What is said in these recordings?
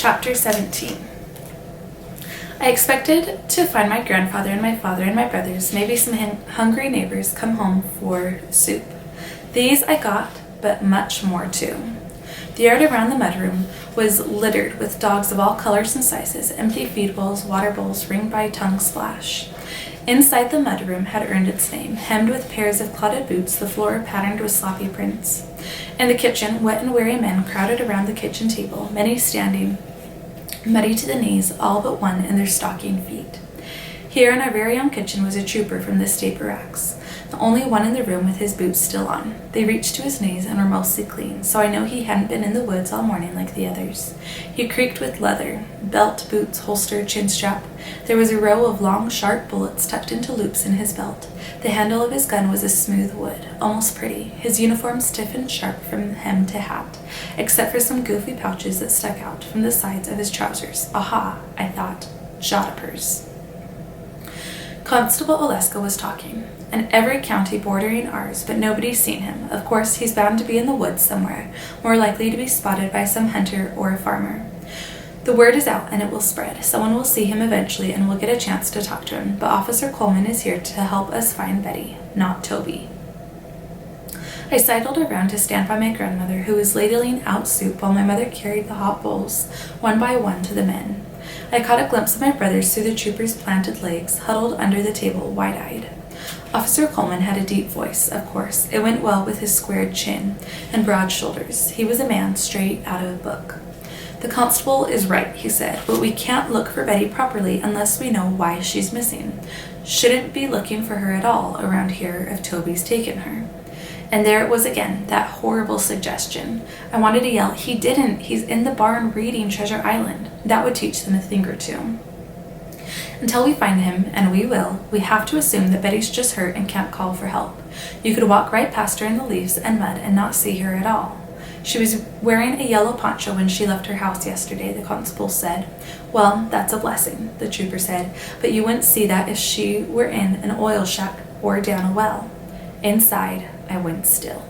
Chapter 17. I expected to find my grandfather and my father and my brothers, maybe some hungry neighbors, come home for soup. These I got, but much more too. The yard around the mudroom was littered with dogs of all colors and sizes, empty feed bowls, water bowls ringed by tongue splash. Inside the mudroom had earned its name, hemmed with pairs of clotted boots, the floor patterned with sloppy prints. In the kitchen, wet and weary men crowded around the kitchen table, many standing, muddy to the knees, all but one in their stocking feet. Here in our very own kitchen was a trooper from the state barracks, the only one in the room with his boots still on. They reached to his knees and were mostly clean, so I know he hadn't been in the woods all morning like the others. He creaked with leather, belt, boots, holster, chin strap. There was a row of long, sharp bullets tucked into loops in his belt. The handle of his gun was a smooth wood, almost pretty, his uniform stiff and sharp from hem to hat, except for some goofy pouches that stuck out from the sides of his trousers. Aha, I thought, jodhpurs. Constable Oleska was talking. In every county bordering ours, but nobody's seen him. Of course, he's bound to be in the woods somewhere, more likely to be spotted by some hunter or a farmer. The word is out and it will spread. Someone will see him eventually and will get a chance to talk to him, but Officer Coleman is here to help us find Betty, not Toby. I sidled around to stand by my grandmother, who was ladling out soup while my mother carried the hot bowls, one by one, to the men. I caught a glimpse of my brothers through the trooper's planted legs, huddled under the table, wide-eyed. Officer Coleman had a deep voice, of course. It went well with his squared chin and broad shoulders. He was a man straight out of a book. The constable is right, he said, but we can't look for Betty properly unless we know why she's missing. Shouldn't be looking for her at all around here if Toby's taken her. And there it was again, that horrible suggestion. I wanted to yell, he didn't, he's in the barn reading Treasure Island. That would teach them a thing or two. Until we find him, and we will, we have to assume that Betty's just hurt and can't call for help. You could walk right past her in the leaves and mud and not see her at all. She was wearing a yellow poncho when she left her house yesterday, the constable said. Well, that's a blessing, the trooper said, but you wouldn't see that if she were in an oil shack or down a well. Inside, I went still.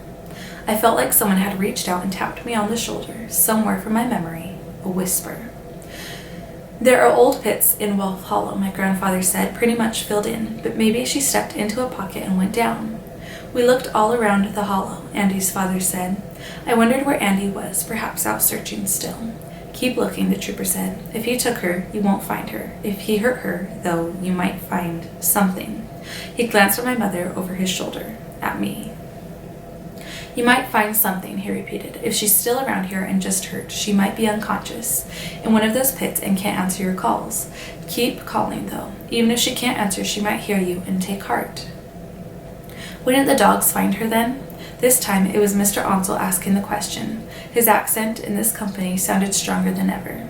I felt like someone had reached out and tapped me on the shoulder, somewhere from my memory, a whisper. There are old pits in Wolf Hollow, my grandfather said, pretty much filled in, but maybe she stepped into a pocket and went down. We looked all around the hollow, Andy's father said. I wondered where Andy was, perhaps out searching still. Keep looking, the trooper said. If he took her, you won't find her. If he hurt her, though, you might find something. He glanced at my mother over his shoulder, at me. You might find something, he repeated. If she's still around here and just hurt, she might be unconscious in one of those pits and can't answer your calls. Keep calling, though. Even if she can't answer, she might hear you and take heart. Wouldn't the dogs find her then? This time it was Mr. Onsell asking the question. His accent in this company sounded stronger than ever.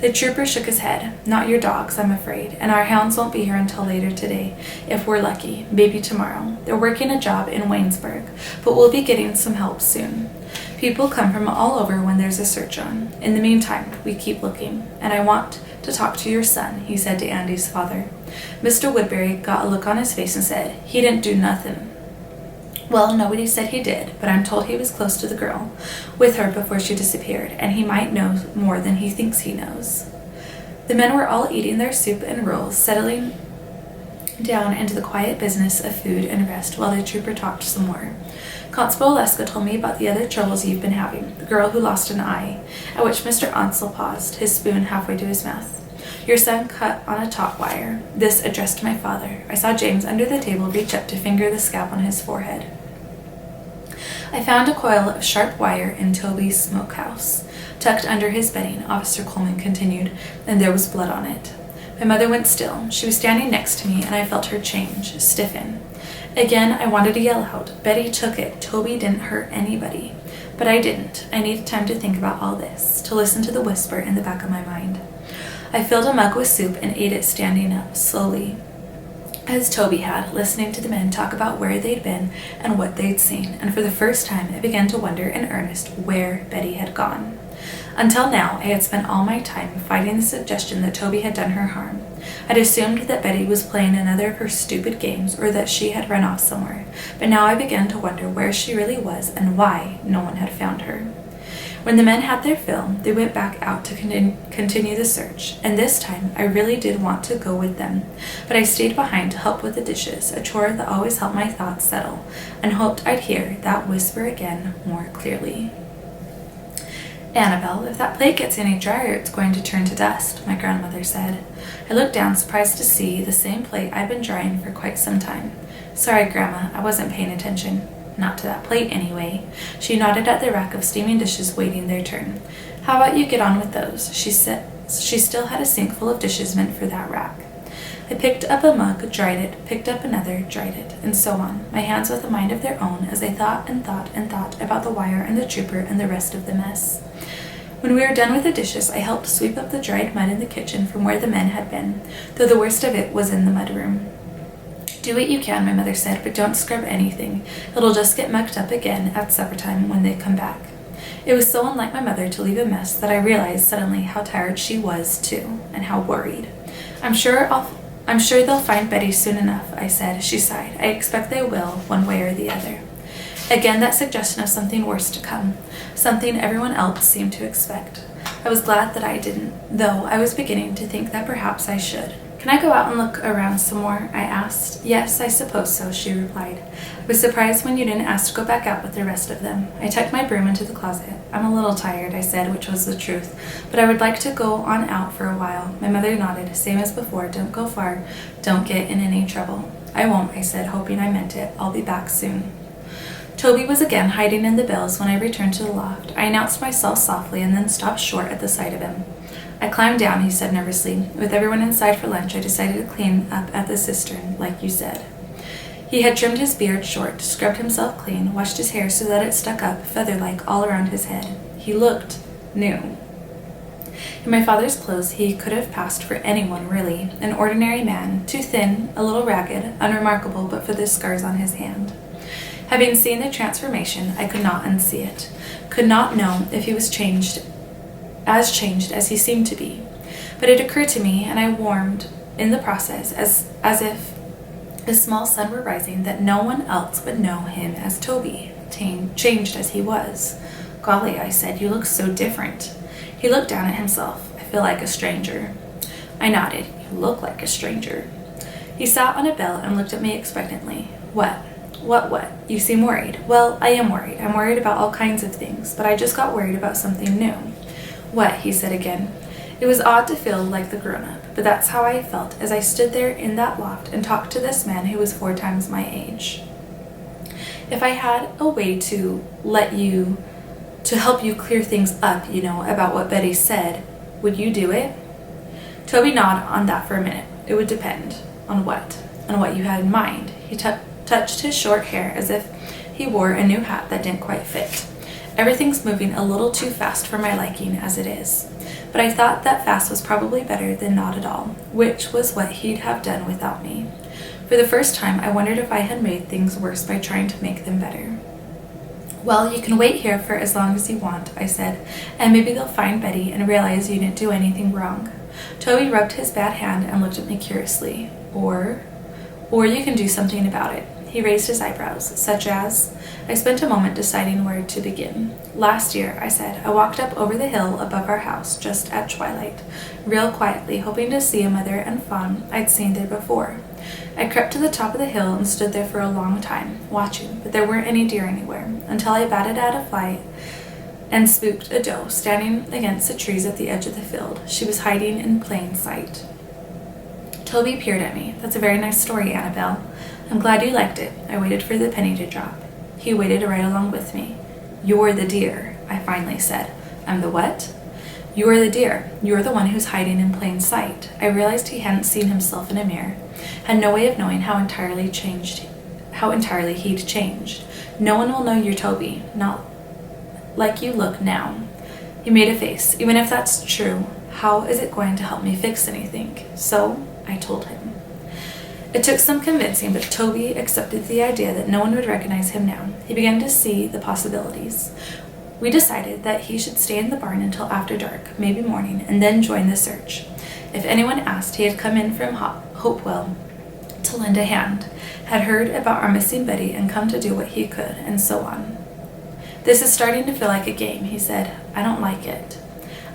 The trooper shook his head. Not your dogs, I'm afraid, and our hounds won't be here until later today, if we're lucky, maybe tomorrow. They're working a job in Waynesburg, but we'll be getting some help soon. People come from all over when there's a search on. In the meantime, we keep looking, and I want to talk to your son, he said to Andy's father. Mr. Woodbury got a look on his face and said, he didn't do nothing. Well, nobody said he did, but I'm told he was close to the girl, with her before she disappeared, and he might know more than he thinks he knows. The men were all eating their soup and rolls, settling down into the quiet business of food and rest while the trooper talked some more. Constable Oleska told me about the other troubles you've been having, the girl who lost an eye, at which Mr. Onsell paused, his spoon halfway to his mouth. Your son cut on a taut wire. This addressed to my father. I saw James under the table reach up to finger the scalp on his forehead. I found a coil of sharp wire in Toby's smokehouse, tucked under his bedding, Officer Coleman continued, and there was blood on it. My mother went still. She was standing next to me, and I felt her change, stiffen. Again, I wanted to yell out, Betty took it. Toby didn't hurt anybody. But I didn't. I needed time to think about all this, to listen to the whisper in the back of my mind. I filled a mug with soup and ate it standing up, slowly, as Toby had, listening to the men talk about where they'd been and what they'd seen, and for the first time I began to wonder in earnest where Betty had gone. Until now, I had spent all my time fighting the suggestion that Toby had done her harm. I'd assumed that Betty was playing another of her stupid games or that she had run off somewhere, but now I began to wonder where she really was and why no one had found her. When the men had their fill, they went back out to continue the search, and this time I really did want to go with them, but I stayed behind to help with the dishes, a chore that always helped my thoughts settle, and hoped I'd hear that whisper again more clearly. Annabelle, if that plate gets any drier, it's going to turn to dust, my grandmother said. I looked down, surprised to see the same plate I'd been drying for quite some time. Sorry, Grandma, I wasn't paying attention. Not to that plate, anyway. She nodded at the rack of steaming dishes waiting their turn. How about you get on with those? She said. She still had a sink full of dishes meant for that rack. I picked up a mug, dried it, picked up another, dried it, and so on, my hands with a mind of their own as I thought and thought and thought about the wire and the trooper and the rest of the mess. When we were done with the dishes, I helped sweep up the dried mud in the kitchen from where the men had been, though the worst of it was in the mudroom. Do what you can, my mother said, but don't scrub anything. It'll just get mucked up again at supper time when they come back. It was so unlike my mother to leave a mess that I realized suddenly how tired she was, too, and how worried. I'm sure they'll find Betty soon enough, I said. She sighed. I expect they will, one way or the other. Again, that suggestion of something worse to come, something everyone else seemed to expect. I was glad that I didn't, though I was beginning to think that perhaps I should. Can I go out and look around some more? I asked. Yes, I suppose so, she replied. I was surprised when you didn't ask to go back out with the rest of them. I tucked my broom into the closet. I'm a little tired, I said, which was the truth, but I would like to go on out for a while. My mother nodded, same as before. Don't go far. Don't get in any trouble. I won't, I said, hoping I meant it. I'll be back soon. Toby was again hiding in the bills when I returned to the loft. I announced myself softly and then stopped short at the sight of him. I climbed down, he said nervously. With everyone inside for lunch, I decided to clean up at the cistern, like you said. He had trimmed his beard short, scrubbed himself clean, washed his hair so that it stuck up, feather-like, all around his head. He looked new. In my father's clothes, he could have passed for anyone, really. An ordinary man, too thin, a little ragged, unremarkable but for the scars on his hand. Having seen the transformation, I could not unsee it, could not know if he was changed as he seemed to be. But it occurred to me, and I warmed in the process, as if a small sun were rising, that no one else would know him as Toby, changed as he was. Golly, I said, you look so different. He looked down at himself. I feel like a stranger. I nodded. You look like a stranger. He sat on a bell and looked at me expectantly. What? What? You seem worried. Well, I am worried. I'm worried about all kinds of things, but I just got worried about something new. What? He said again. It was odd to feel like the grown-up, but that's how I felt as I stood there in that loft and talked to this man who was 4 times my age. If I had a way to help you clear things up, about what Betty said, would you do it? Toby nodded on that for a minute. It would depend. On what? On what you had in mind. He touched his short hair as if he wore a new hat that didn't quite fit. Everything's moving a little too fast for my liking as it is. But I thought that fast was probably better than not at all, which was what he'd have done without me. For the first time, I wondered if I had made things worse by trying to make them better. Well, you can wait here for as long as you want, I said, and maybe they'll find Betty and realize you didn't do anything wrong. Toby rubbed his bad hand and looked at me curiously. Or you can do something about it. He raised his eyebrows, such as... I spent a moment deciding where to begin. Last year, I said, I walked up over the hill above our house just at twilight, real quietly, hoping to see a mother and fawn I'd seen there before. I crept to the top of the hill and stood there for a long time, watching, but there weren't any deer anywhere, until I batted at a fly and spooked a doe standing against the trees at the edge of the field. She was hiding in plain sight. Toby peered at me. That's a very nice story, Annabelle. I'm glad you liked it. I waited for the penny to drop. He waited right along with me. You're the deer, I finally said. I'm the what? You're the deer. You're the one who's hiding in plain sight. I realized he hadn't seen himself in a mirror, had no way of knowing how entirely he'd changed. No one will know you're Toby, not like you look now. He made a face. Even if that's true, how is it going to help me fix anything? So I told him. It took some convincing, but Toby accepted the idea that no one would recognize him now. He began to see the possibilities. We decided that he should stay in the barn until after dark, maybe morning, and then join the search. If anyone asked, he had come in from Hopewell to lend a hand, had heard about our missing Betty and come to do what he could, and so on. This is starting to feel like a game, he said. I don't like it.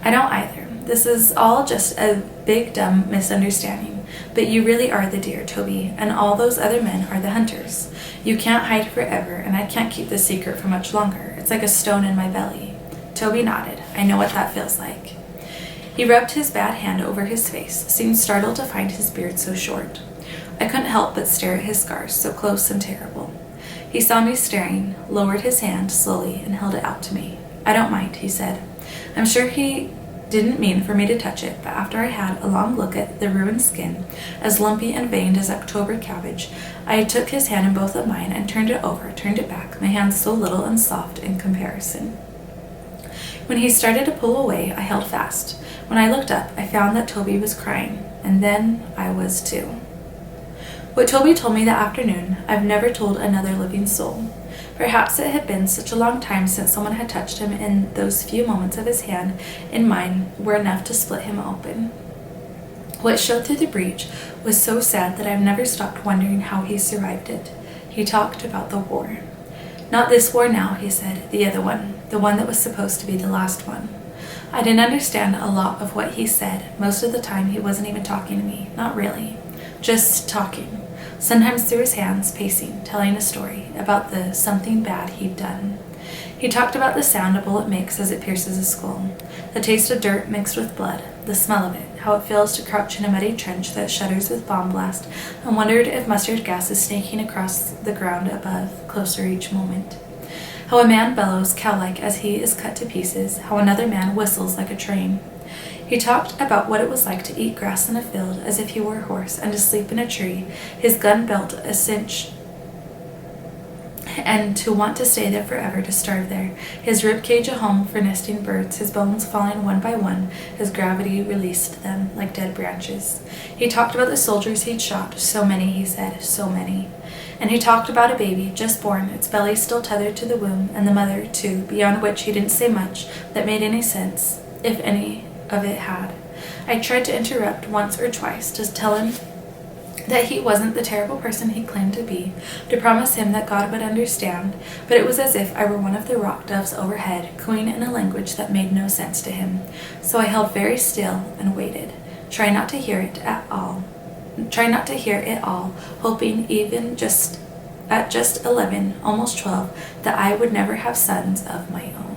I don't either. This is all just a big dumb misunderstanding. But you really are the deer, Toby, and all those other men are the hunters. You can't hide forever, and I can't keep this secret for much longer. It's like a stone in my belly. Toby nodded. I know what that feels like. He rubbed his bad hand over his face, seemed startled to find his beard so short. I couldn't help but stare at his scars, so close and terrible. He saw me staring, lowered his hand slowly, and held it out to me. I don't mind, he said. I'm sure he didn't mean for me to touch it, but after I had a long look at the ruined skin, as lumpy and veined as October cabbage, I took his hand in both of mine and turned it over, turned it back, my hand so little and soft in comparison. When he started to pull away, I held fast. When I looked up, I found that Toby was crying, and then I was too. What Toby told me that afternoon, I've never told another living soul. Perhaps it had been such a long time since someone had touched him, and those few moments of his hand in mine were enough to split him open. What showed through the breach was so sad that I've never stopped wondering how he survived it. He talked about the war. Not this war now, he said, the other one, the one that was supposed to be the last one. I didn't understand a lot of what he said. Most of the time he wasn't even talking to me, not really, just talking. Sometimes through his hands, pacing, telling a story about the something bad he'd done. He talked about the sound a bullet makes as it pierces a skull, the taste of dirt mixed with blood, the smell of it, how it feels to crouch in a muddy trench that shudders with bomb blast, and wondered if mustard gas is snaking across the ground above, closer each moment. How a man bellows cow-like as he is cut to pieces, how another man whistles like a train. He talked about what it was like to eat grass in a field as if he were a horse, and to sleep in a tree, his gun belt a cinch, and to want to stay there forever, to starve there, his rib cage a home for nesting birds, his bones falling one by one as gravity released them like dead branches. He talked about the soldiers he'd shot, so many, he said, so many. And he talked about a baby, just born, its belly still tethered to the womb, and the mother, too, beyond which he didn't say much that made any sense, if any of it had. I tried to interrupt once or twice, to tell him that he wasn't the terrible person he claimed to be, to promise him that God would understand, but it was as if I were one of the rock doves overhead, cooing in a language that made no sense to him. So I held very still and waited, trying not to hear it at all, hoping even at just 11, almost 12, that I would never have sons of my own.